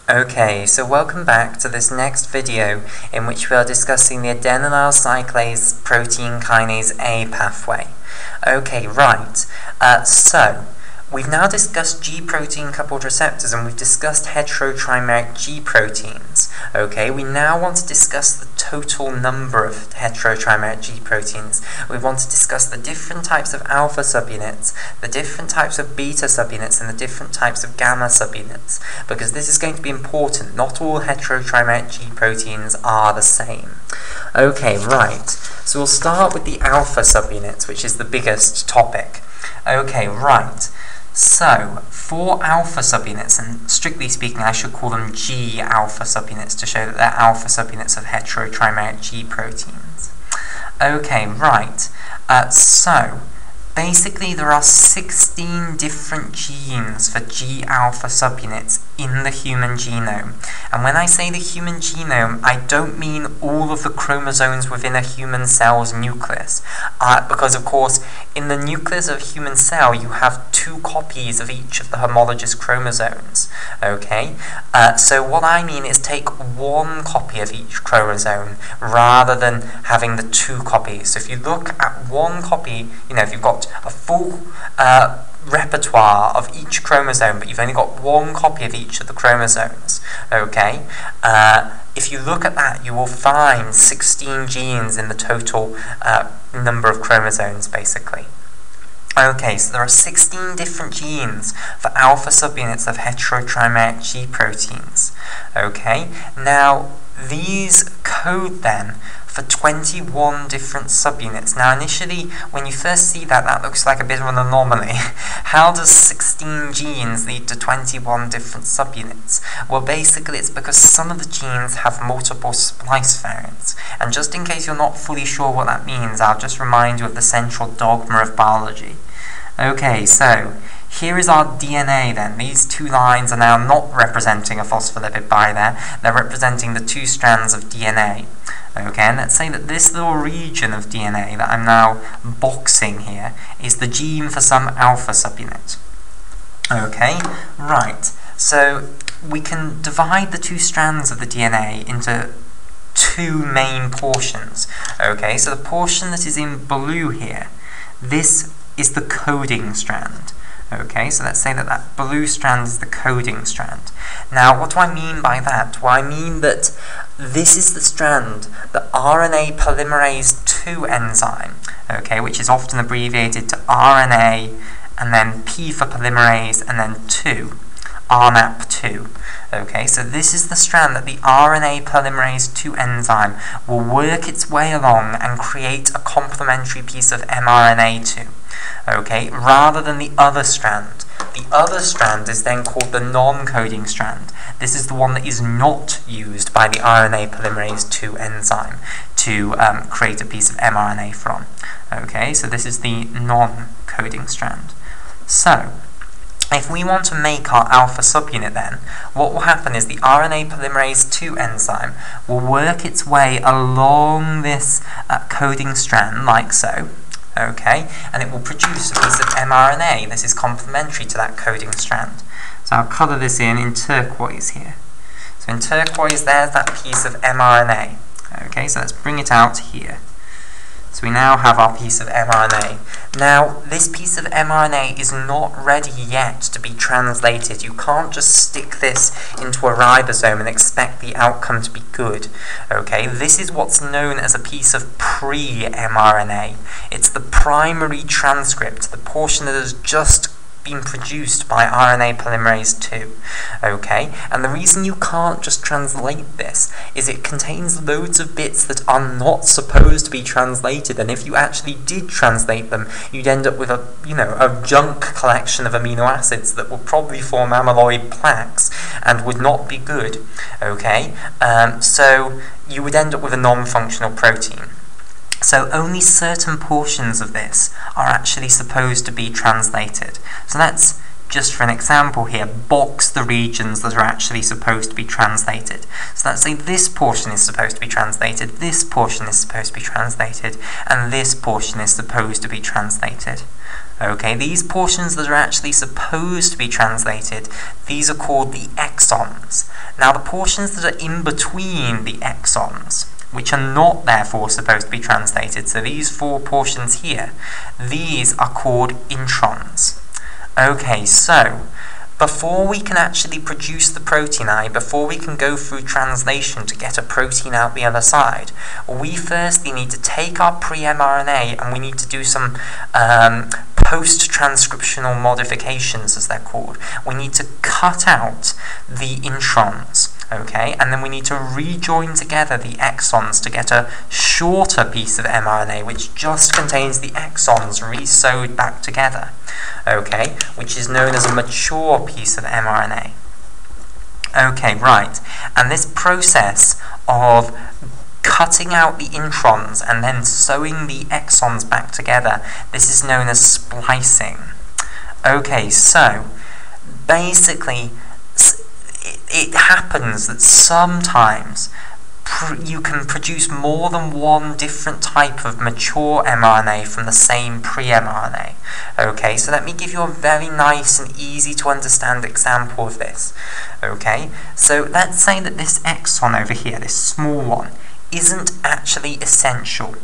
Okay, so welcome back to this next video in which we are discussing the adenylyl cyclase protein kinase A pathway. Okay, right. So we've now discussed G protein coupled receptors and we've discussed heterotrimeric G proteins. Okay, we now want to discuss the total number of heterotrimeric G proteins. We want to discuss the different types of alpha subunits, the different types of beta subunits, and the different types of gamma subunits, because this is going to be important. Not all heterotrimeric G proteins are the same. Okay, right. So we'll start with the alpha subunits, which is the biggest topic. Okay, right. So, for alpha subunits, and strictly speaking I should call them G alpha subunits to show that they're alpha subunits of heterotrimeric G proteins. Okay, right. So, basically there are 16 different genes for G alpha subunits in the human genome. And when I say the human genome, I don't mean all of the chromosomes within a human cell's nucleus. Because of course, in the nucleus of a human cell, you have 2 copies of each of the homologous chromosomes. Okay? So what I mean is take 1 copy of each chromosome rather than having the 2 copies. So if you look at 1 copy, if you've got a full repertoire of each chromosome, but you've only got 1 copy of each of the chromosomes, okay? If you look at that, you will find 16 genes in the total number of chromosomes, basically. Okay, so there are 16 different genes for alpha subunits of heterotrimeric G proteins. Okay, now these code then for 21 different subunits. Now initially, when you first see that, that looks like a bit of an anomaly. How does 16 genes lead to 21 different subunits? Well, basically it's because some of the genes have multiple splice variants. And just in case you're not fully sure what that means, I'll just remind you of the central dogma of biology. Okay, so here is our DNA then. These 2 lines are now not representing a phospholipid bilayer, they're representing the 2 strands of DNA. Okay, and let's say that this little region of DNA that I'm now boxing here is the gene for some alpha subunit. Okay, right. So we can divide the 2 strands of the DNA into 2 main portions. Okay, so the portion that is in blue here, this is the coding strand. Okay, so let's say that that blue strand is the coding strand. Now, what do I mean by that? Well, I mean that this is the strand, the RNA polymerase II enzyme, okay, which is often abbreviated to RNA, and then P for polymerase, and then 2, RNAP2. Okay, so this is the strand that the RNA polymerase II enzyme will work its way along and create a complementary piece of mRNA to. Okay, rather than the other strand. The other strand is then called the non-coding strand. This is the one that is not used by the RNA polymerase II enzyme to create a piece of mRNA from. Okay, so this is the non-coding strand. So, if we want to make our alpha subunit then, what will happen is the RNA polymerase II enzyme will work its way along this coding strand, like so. Okay, and it will produce a piece of mRNA. This is complementary to that coding strand. So I'll colour this in turquoise here. So in turquoise, there's that piece of mRNA. Okay, so let's bring it out here. So we now have our piece of mRNA. Now, this piece of mRNA is not ready yet to be translated. You can't just stick this into a ribosome and expect the outcome to be good. Okay, this is what's known as a piece of pre-mRNA. It's the primary transcript, the portion that has just been produced by RNA polymerase II. Okay, and the reason you can't just translate this is it contains loads of bits that are not supposed to be translated, and if you actually did translate them, you'd end up with a junk collection of amino acids that would probably form amyloid plaques and would not be good. Okay, so you would end up with a non-functional protein. So only certain portions of this are actually supposed to be translated. So let's, just for an example here, box the regions that are actually supposed to be translated. So let's say this portion is supposed to be translated, this portion is supposed to be translated, and this portion is supposed to be translated. Okay, these portions that are actually supposed to be translated, these are called the exons. Now the portions that are in between the exons, which are not therefore supposed to be translated, so these 4 portions here, these are called introns. Okay, so before we can actually produce the protein I, before we can go through translation to get a protein out the other side, we firstly need to take our pre-mRNA and we need to do some post-transcriptional modifications, as they're called. We need to cut out the introns, okay, and then we need to rejoin together the exons to get a shorter piece of mRNA which just contains the exons re-sewed back together, okay, which is known as a mature piece of mRNA. Okay, right, and this process of cutting out the introns and then sewing the exons back together, this is known as splicing. Okay, so basically it happens that sometimes you can produce more than one different type of mature mRNA from the same pre-mRNA. Okay, so let me give you a very nice and easy to understand example of this. Okay, so let's say that this exon over here, this small one, isn't actually essential.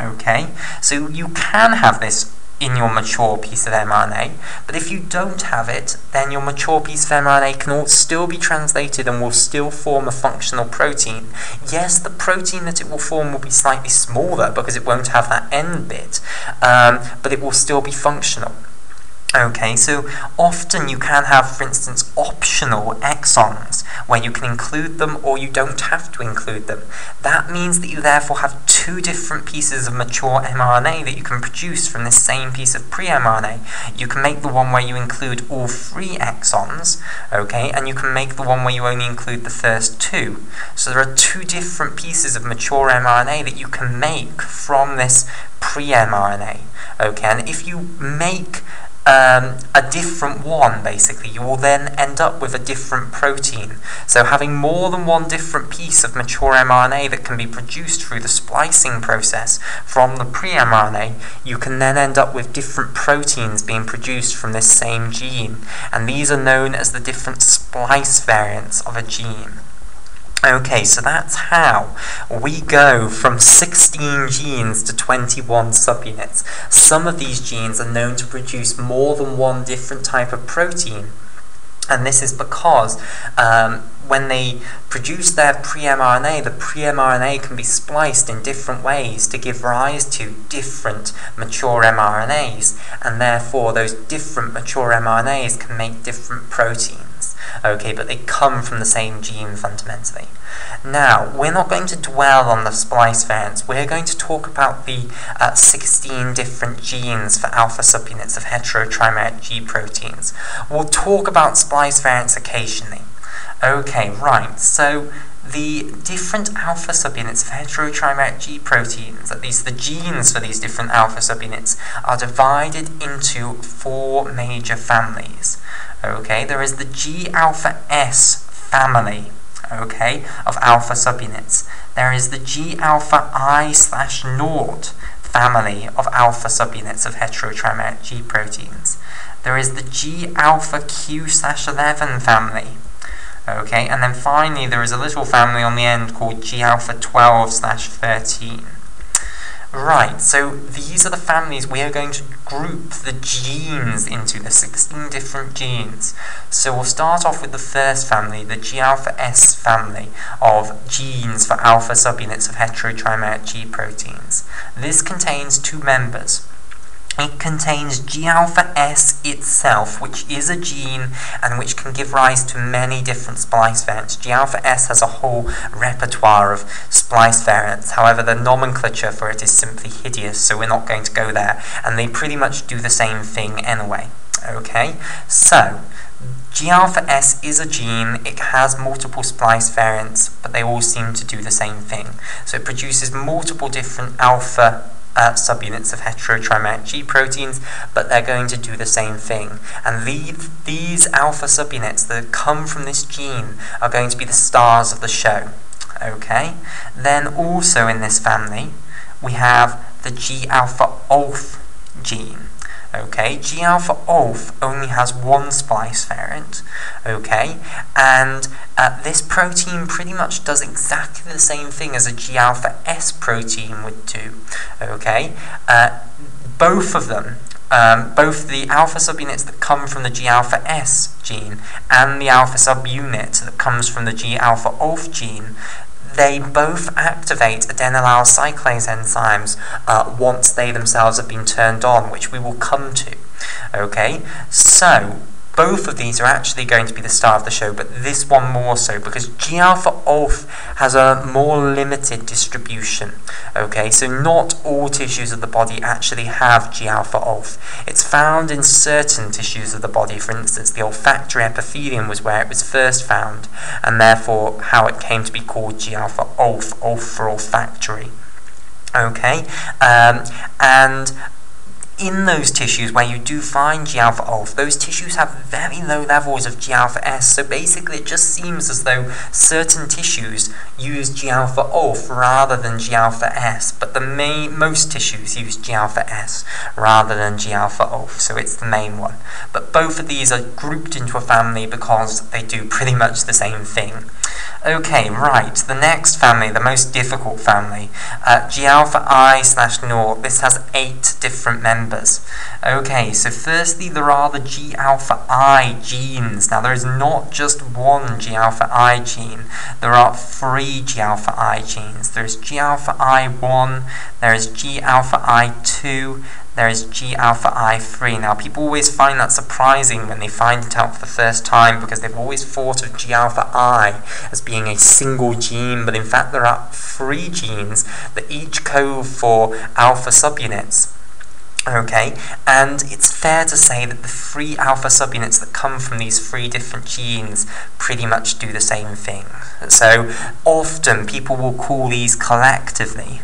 Okay, so you can have this in your mature piece of mRNA, but if you don't have it, then your mature piece of mRNA can still be translated and will still form a functional protein. Yes, the protein that it will form will be slightly smaller because it won't have that end bit, but it will still be functional. Okay, so often you can have, for instance, optional exons where you can include them or you don't have to include them. That means that you therefore have 2 different pieces of mature mRNA that you can produce from this same piece of pre-mRNA. You can make the one where you include all 3 exons, okay, and you can make the one where you only include the first 2. So there are 2 different pieces of mature mRNA that you can make from this pre-mRNA, okay, and if you make a different one, basically, you will then end up with a different protein. So having more than one different piece of mature mRNA that can be produced through the splicing process from the pre-mRNA, you can then end up with different proteins being produced from this same gene, and these are known as the different splice variants of a gene. Okay, so that's how we go from 16 genes to 21 subunits. Some of these genes are known to produce more than one different type of protein, and this is because when they produce their pre-mRNA, the pre-mRNA can be spliced in different ways to give rise to different mature mRNAs, and therefore those different mature mRNAs can make different proteins. Okay, but they come from the same gene fundamentally. Now, we're not going to dwell on the splice variants. We're going to talk about the 16 different genes for alpha subunits of heterotrimeric G proteins. We'll talk about splice variants occasionally. Okay, right, so the different alpha subunits of heterotrimeric G proteins, at least the genes for these different alpha subunits, are divided into 4 major families. Okay, there is the G-alpha S family, okay, of alpha subunits. There is the G-alpha I/0 family of alpha subunits of heterotrimeric G proteins. There is the G-alpha Q/11 family. Okay, and then finally there is a little family on the end called G-alpha 12/13. Right, so these are the families we are going to group the genes into, the 16 different genes. So we'll start off with the first family, the G-alpha S family of genes for alpha subunits of heterotrimeric G proteins. This contains 2 members. It contains G-alpha S itself, which is a gene and which can give rise to many different splice variants. G-alpha S has a whole repertoire of splice variants. However, the nomenclature for it is simply hideous, so we're not going to go there. And they pretty much do the same thing anyway. Okay, so G-alpha S is a gene. It has multiple splice variants, but they all seem to do the same thing. So it produces multiple different alpha subunits of heterotrimeric G proteins, but they're going to do the same thing. And these alpha subunits that come from this gene are going to be the stars of the show. Okay? Then also in this family, we have the G-alpha OLF gene. Okay, G-alpha-OLF only has one splice variant. Okay, and this protein pretty much does exactly the same thing as a G-alpha-S protein would do. Okay, both of them, both the alpha subunits that come from the G-alpha-S gene and the alpha subunit that comes from the G-alpha-OLF gene, they both activate adenylyl cyclase enzymes once they themselves have been turned on, which we will come to. Okay, so both of these are actually going to be the star of the show, but this one more so, because G-alpha-OLF has a more limited distribution. Okay, so not all tissues of the body actually have G-alpha-OLF. It's found in certain tissues of the body. For instance, the olfactory epithelium was where it was first found, and therefore how it came to be called G-alpha-OLF, OLF for olfactory. Okay, and in those tissues where you do find G-alpha-OLF, those tissues have very low levels of G-alpha-S, so basically it just seems as though certain tissues use G-alpha-OLF rather than G-alpha-S, but most tissues use G-alpha-S rather than G-alpha-OLF, so it's the main one. But both of these are grouped into a family because they do pretty much the same thing. Okay, right, the next family, the most difficult family, G-alpha-I/0. This has 8 different members. Okay, so firstly there are the G-alpha-I genes. Now there is not just one G-alpha-I gene, there are 3 G-alpha-I genes. There is G-alpha-I1, there is G-alpha-I2, there is G-alpha-I3. Now, people always find that surprising when they find it out for the first time, because they've always thought of G-alpha-I as being a single gene, but in fact there are 3 genes that each code for alpha subunits. Okay, and it's fair to say that the 3 alpha subunits that come from these 3 different genes pretty much do the same thing. So often people will call these collectively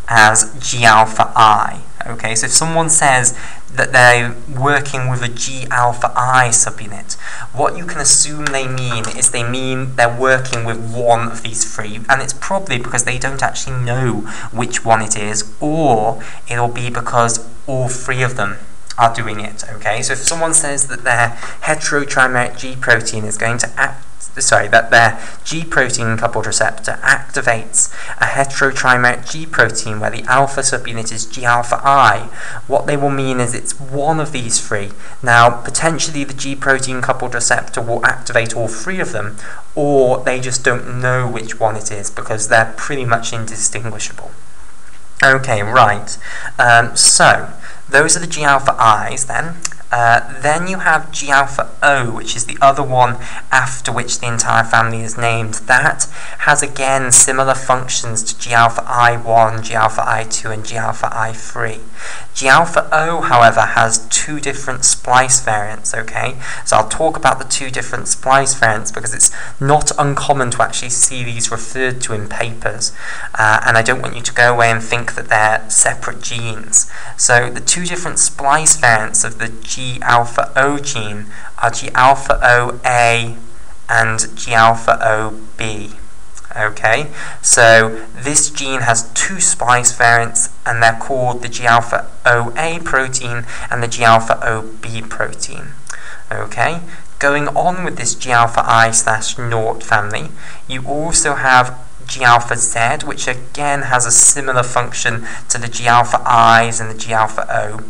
as G-alpha-I. Okay, so if someone says that they're working with a G-alpha-I subunit, what you can assume they mean is they mean they're working with one of these 3, and it's probably because they don't actually know which one it is, or it'll be because all 3 of them are doing it. Okay, so if someone says that their heterotrimeric G protein is going to that their G protein coupled receptor activates a heterotrimeric G protein where the alpha subunit is G-alpha-I, what they will mean is it's one of these 3. Now, potentially the G protein coupled receptor will activate all 3 of them, or they just don't know which one it is because they're pretty much indistinguishable. Okay, right. So those are the G-alpha-I's then. Then you have G-alpha-O, which is the other one after which the entire family is named. That has again similar functions to G-alpha-I1, G-alpha-I2, and G-alpha-I3. G-alpha-O, however, has 2 different splice variants, okay? So I'll talk about the 2 different splice variants because it's not uncommon to actually see these referred to in papers, and I don't want you to go away and think that they're separate genes. So the 2 different splice variants of the G-alpha-O gene are G-alpha-OA and G-alpha-OB. Okay, so this gene has 2 splice variants, and they're called the G-alpha-OA protein and the G-alpha-OB protein. Okay, going on with this G-alpha-I/0 family, you also have G-alpha-Z, which again has a similar function to the G-alpha-I's and the G-alpha-O.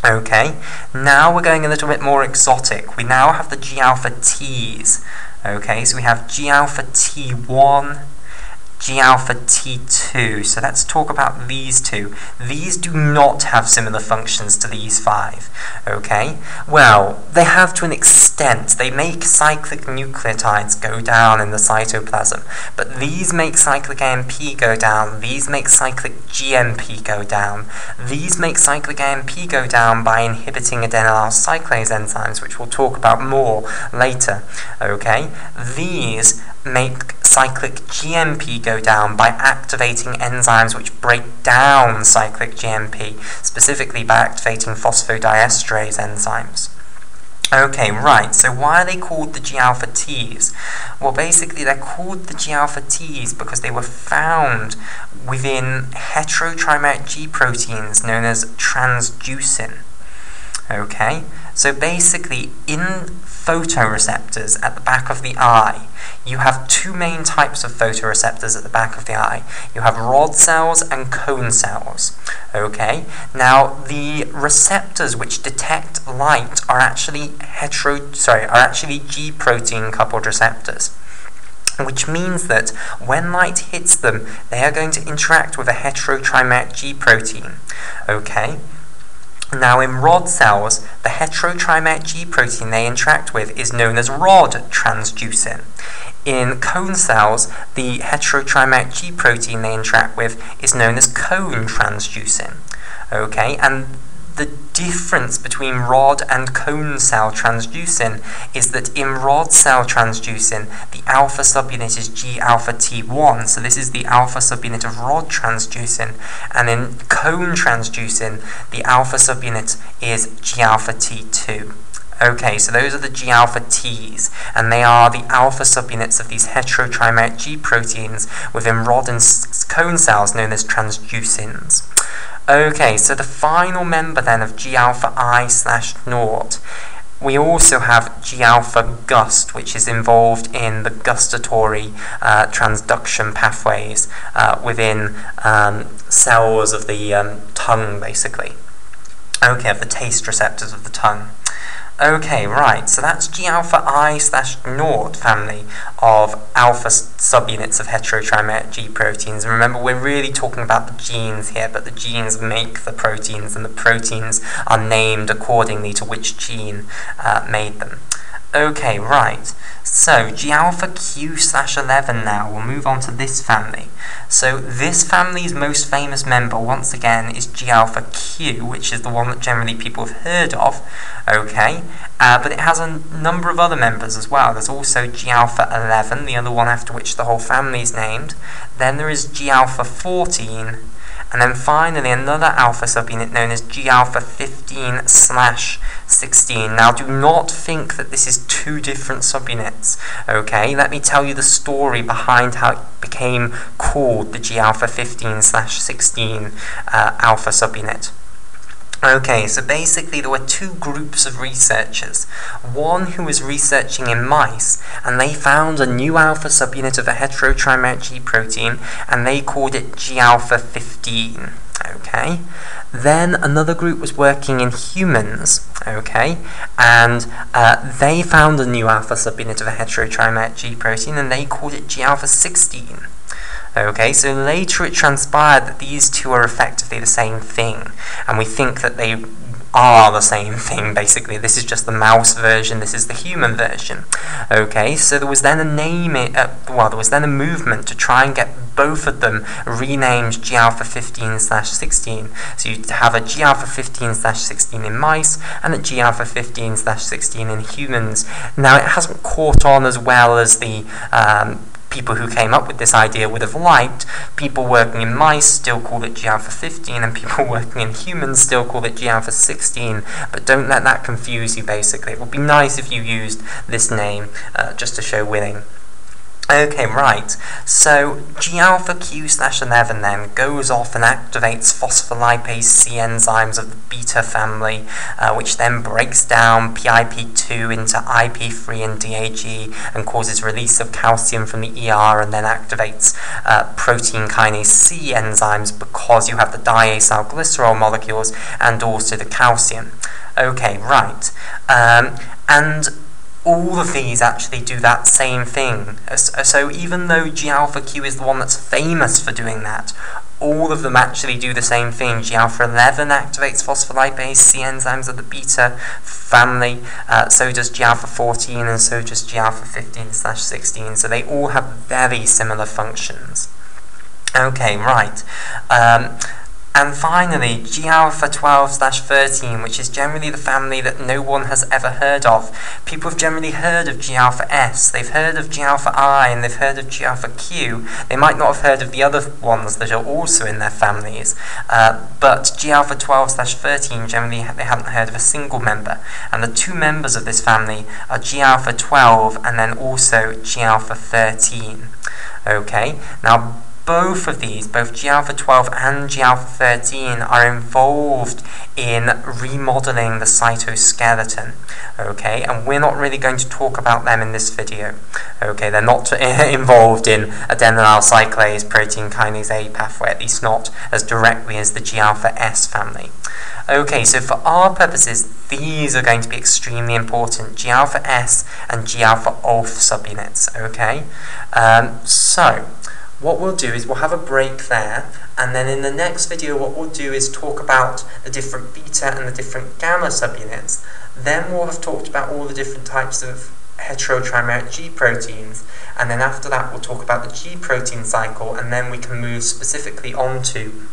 Okay, now we're going a little bit more exotic. We now have the G-alpha-T's. Okay, so we have G-alpha-T1, G-alpha-T2. So let's talk about these 2. These do not have similar functions to these 5. Okay, well, they have to an extent. They make cyclic nucleotides go down in the cytoplasm, but these make cyclic AMP go down. These make cyclic GMP go down. These make cyclic AMP go down by inhibiting adenylyl cyclase enzymes, which we'll talk about more later. Okay, these make cyclic GMP go down by activating enzymes which break down cyclic GMP, specifically by activating phosphodiesterase enzymes. Okay, right, so why are they called the G-alpha-T's? Well, basically they're called the G-alpha-T's because they were found within heterotrimeric G proteins known as transducin. Okay, so basically in photoreceptors at the back of the eye, you have two main types of photoreceptors at the back of the eye. You have rod cells and cone cells. Okay, now the receptors which detect light are actually G protein coupled receptors, which means that when light hits them, they are going to interact with a heterotrimeric G protein. Okay. Now in rod cells, the heterotrimeric G protein they interact with is known as rod transducin. In cone cells, the heterotrimeric G protein they interact with is known as cone transducin. Okay, and the difference between rod and cone cell transducin is that in rod cell transducin, the alpha subunit is G-alpha T1, so this is the alpha subunit of rod transducin, and in cone transducin, the alpha subunit is G-alpha T2. Okay, so those are the G-alpha Ts, and they are the alpha subunits of these heterotrimeric G proteins within rod and cone cells known as transducins. Okay, so the final member then of G-alpha I/naught, we also have G-alpha gust, which is involved in the gustatory transduction pathways within cells of the tongue, basically. Okay, of the taste receptors of the tongue. Okay, right, so that's G-alpha I/naught family of alpha subunits of heterotrimeric G proteins. And remember, we're really talking about the genes here, but the genes make the proteins, and the proteins are named accordingly to which gene made them. Okay, right, so G-alpha Q/11 now, we'll move on to this family. So this family's most famous member, once again, is G-alpha Q, which is the one that generally people have heard of, okay, but it has a number of other members as well. There's also G-alpha 11, the other one after which the whole family is named. Then there is G-alpha 14, and then finally another alpha subunit known as G-alpha 15/16. Now do not think that this is two different subunits, okay? Let me tell you the story behind how it became called the G-alpha 15/16 alpha subunit. Okay, so basically there were two groups of researchers. One who was researching in mice, and they found a new alpha subunit of a heterotrimeric G protein, and they called it G-alpha 15. Okay, then another group was working in humans, okay, and they found a new alpha subunit of a heterotrimeric G protein, and they called it G-alpha 16. Okay, so later it transpired that these two are effectively the same thing, and we think that they are the same thing, basically. This is just the mouse version, this is the human version. Okay, so there was then a movement to try and get both of them renamed G-alpha 15/16. So you have a G-alpha 15/16 in mice and a G-alpha 15/16 in humans. Now it hasn't caught on as well as the people who came up with this idea would have liked. People working in mice still call it G-alpha 15, and people working in humans still call it G-alpha 16, but don't let that confuse you, basically. It would be nice if you used this name just to show winning. Okay, right, so G-alpha Q/11 then goes off and activates phospholipase C enzymes of the beta family, which then breaks down PIP2 into IP3 and DAG and causes release of calcium from the ER, and then activates protein kinase C enzymes because you have the diacylglycerol molecules and also the calcium. Okay, right, and all of these actually do that same thing. So even though G-alpha Q is the one that's famous for doing that, all of them actually do the same thing. G-alpha 11 activates phospholipase C enzymes of the beta family, so does G-alpha 14, and so does G-alpha 15/16. So they all have very similar functions. Okay, right. And finally, G-alpha 12/13, which is generally the family that no one has ever heard of. People have generally heard of G-alpha S, they've heard of G-alpha I, and they've heard of G-alpha Q. They might not have heard of the other ones that are also in their families, but G-alpha 12/13, generally they haven't heard of a single member. And the two members of this family are G-alpha 12 and then also G-alpha 13. Okay, now both of these, both G-alpha 12 and G-alpha 13, are involved in remodeling the cytoskeleton, okay, and we're not really going to talk about them in this video, okay. They're not involved in adenylyl cyclase protein kinase A pathway, at least not as directly as the G-alpha S family. Okay, so for our purposes, these are going to be extremely important, G-alpha S and G-alpha ALF subunits, okay? So, what we'll do is we'll have a break there, and then in the next video what we'll do is talk about the different beta and the different gamma subunits. Then we'll have talked about all the different types of heterotrimeric G proteins, and then after that we'll talk about the G protein cycle, and then we can move specifically onto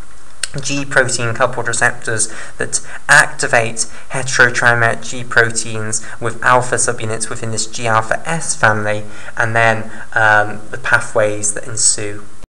G protein coupled receptors that activate heterotrimeric G proteins with alpha subunits within this G alpha S family, and then the pathways that ensue.